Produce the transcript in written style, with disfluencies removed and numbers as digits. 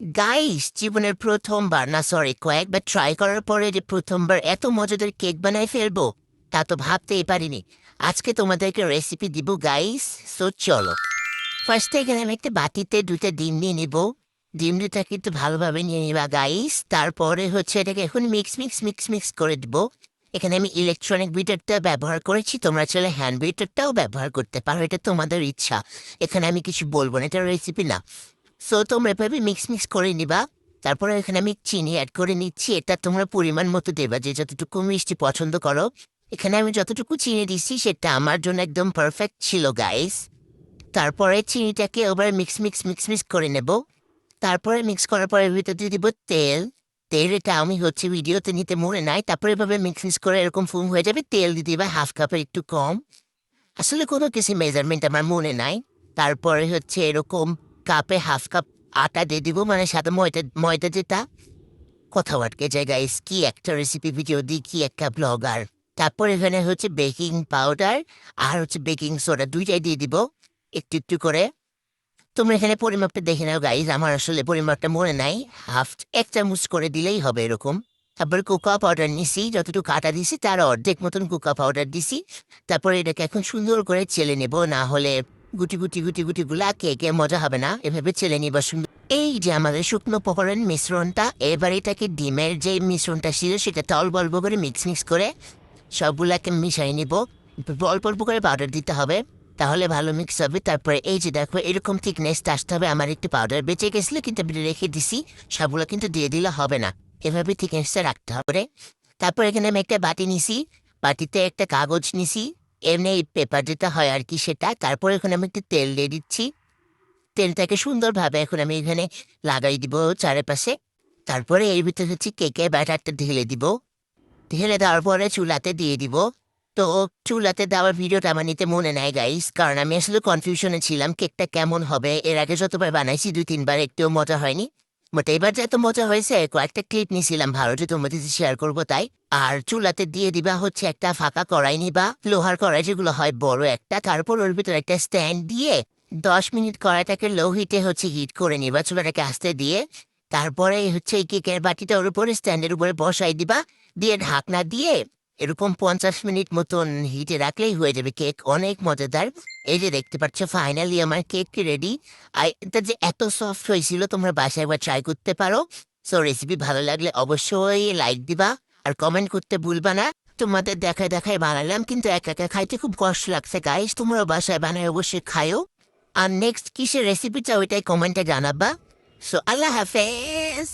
Guys, জীবনের প্রথমবার না সরি কয়েকবার ট্রাই করার পরে যে প্রথমবার এত মজাদার কেক বানাই ফেলবো তা তো ভাবতেই পারিনি। আজকে তোমাদেরকে রেসিপি দিব গাইস। সো চলো, ফার্স্টে এখানে আমি একটা বাটিতে দুইটা ডিম নিয়ে নিব। ডিম দুটা কিন্তু ভালোভাবে নিয়ে নিবা গাইস। তারপরে হচ্ছে এটাকে এখন মিক্স মিক্স মিক্স মিক্স করে দিব। এখানে আমি ইলেকট্রনিক বিটারটা ব্যবহার করেছি, তোমরা চাইলে হ্যান্ড বিটারটাও ব্যবহার করতে পারো, এটা তোমাদের ইচ্ছা। এখানে আমি কিছু বলবো না, এটা রেসিপি না। সো তোমরা এভাবে মিক্স মিক্স করে নিবা। তারপরে এখানে আমি চিনি অ্যাড করে নিচ্ছি, এটা তোমরা পরিমাণ মতো দেবা, যে যতটুকু মিষ্টি পছন্দ করো। এখানে আমি যতটুকু চিনি দিচ্ছি সেটা আমার জন্য একদম পারফেক্ট ছিল গাইস। তারপরে চিনিটাকে এবার মিক্স মিক্স মিক্স মিক্স করে নেব। তারপরে মিক্স করার পরে ভিতরে দিয়ে দিব তেল। তেল এটা আমি হচ্ছে ভিডিওতে নিতে মনে নাই। তারপরে এভাবে মিক্স মিক্স করে এরকম ফুম হয়ে যাবে, তেল দিয়ে দিবা হাফ কাপের একটু কম। আসলে কোনো কিছু মেজারমেন্ট আমার মনে নাই। তারপরে হচ্ছে এরকম কাপে হাফ কাপ আটা দিয়ে দিব, মানে সাদা ময়দা ময়দা যেটা। কোথাও আটকে যায় গাইস, কি একটা রেসিপি ভিডিও দিই, কি একটা ব্লগার। তারপর এখানে হচ্ছে বেকিং পাউডার আর হচ্ছে বেকিং সোডা দুইটাই দিয়ে দিব একটু একটু করে। তোমরা এখানে পরিমাপটা দেখে নাও গাইস, আমার আসলে পরিমাপটা মনে নাই। হাফ এক চামচ করে দিলেই হবে এরকম। তারপর কোকো পাউডার নিছি, যতটুকু আটা দিছি তার অর্ধেক মতন কোকো পাউডার দিছি। তারপরে এটাকে এখন সুন্দর করে চেলে নেব, না হলে গুটি গুটি গুটি গুটি গুলা কেকে মজা হবে না। এভাবে চেলে নিবা সুন্দর। এই যে আমাদের শুকনো পকোড়ার মিশ্রণটা, এবার এটাকে ডিমের যে মিশ্রণটা ছিল সেটা অল্প অল্প করে মিক্স মিক্স করে সবগুলাকে মিশাই নিব। অল্প অল্প করে পাউডার দিতে হবে, তাহলে ভালো মিক্স হবে। তারপরে এই যে দেখো এরকম থিকনেসটা আসতে হবে। আমার একটু পাউডার বেঁচে গেছিলো কিন্তু আমি রেখে দিছি, সবগুলো কিন্তু দিয়ে দিলে হবে না, এভাবে থিকনেসটা রাখতে হবে। তারপর এখানে আমি একটা বাটি নিছি, বাটিতে একটা কাগজ নিছি, এমনি পেপার যেটা হয় আর কি সেটা। তারপরে এখন আমি একটু তেল দিয়ে দিচ্ছি। তেলটাকে সুন্দরভাবে এখন আমি এখানে লাগাই দিব চারিপাশে। তারপরে এর ভিতরে হচ্ছে কেকের ব্যাটারটা ঢেলে দিব। ঢেলে দেওয়ার পরে চুলাতে দিয়ে দিব। তো চুলাতে দেওয়ার ভিডিওটা আমার নিতে মনে নাই গাইস, কারণ আমি আসলে কনফিউশনে ছিলাম কেকটা কেমন হবে। এর আগে যতবার বানাইছি 2-3 বার একটুও মজা হয়নি। বাট এবার যে এত মজা হয়েছে, কয়েকটা ক্লিপ নিয়েছিলাম ভালো, যে তোমাদের সাথে শেয়ার করবো তাই। আর চুলাতে দিয়ে দিবা হচ্ছে একটা ফাঁকা কড়াই নিবা, লোহার কড়াই যেগুলো হয় বড় একটা। তারপর ওর ভিতরে একটা স্ট্যান্ড দিয়ে 10 মিনিট কড়াইটাকে লো হিটে হচ্ছে হিট করে নিবা, চুলাটাকে আস্তে দিয়ে। তারপরে হচ্ছে এই কেকের বাটিটা ওর উপরে স্ট্যান্ডের উপরে বসাই দিবা, দিয়ে ঢাকনা দিয়ে এরকম 50 মিনিট মতন হিটে রাখলেই হয়ে যাবে কেক, অনেক মজাদার। এই যে দেখতে পাচ্ছ ফাইনালি আমার কেক রেডি। আর এটা যে এত সফট হয়েছিল, তোমরা বাসায় একবার ট্রাই করতে পারো। সো রেসিপি ভালো লাগলে অবশ্যই লাইক দিবা আর কমেন্ট করতে ভুলবা না। তোমাদের দেখায় দেখায় বানালাম, কিন্তু একা একা খাইতে খুব কষ্ট লাগছে গাইস, তোমরা বাসায় বানায় অবশ্যই খায়ও। আর নেক্সট কিসের রেসিপি চাও ওইটাই কমেন্টে জানাবা। সো আল্লাহ হাফেজ।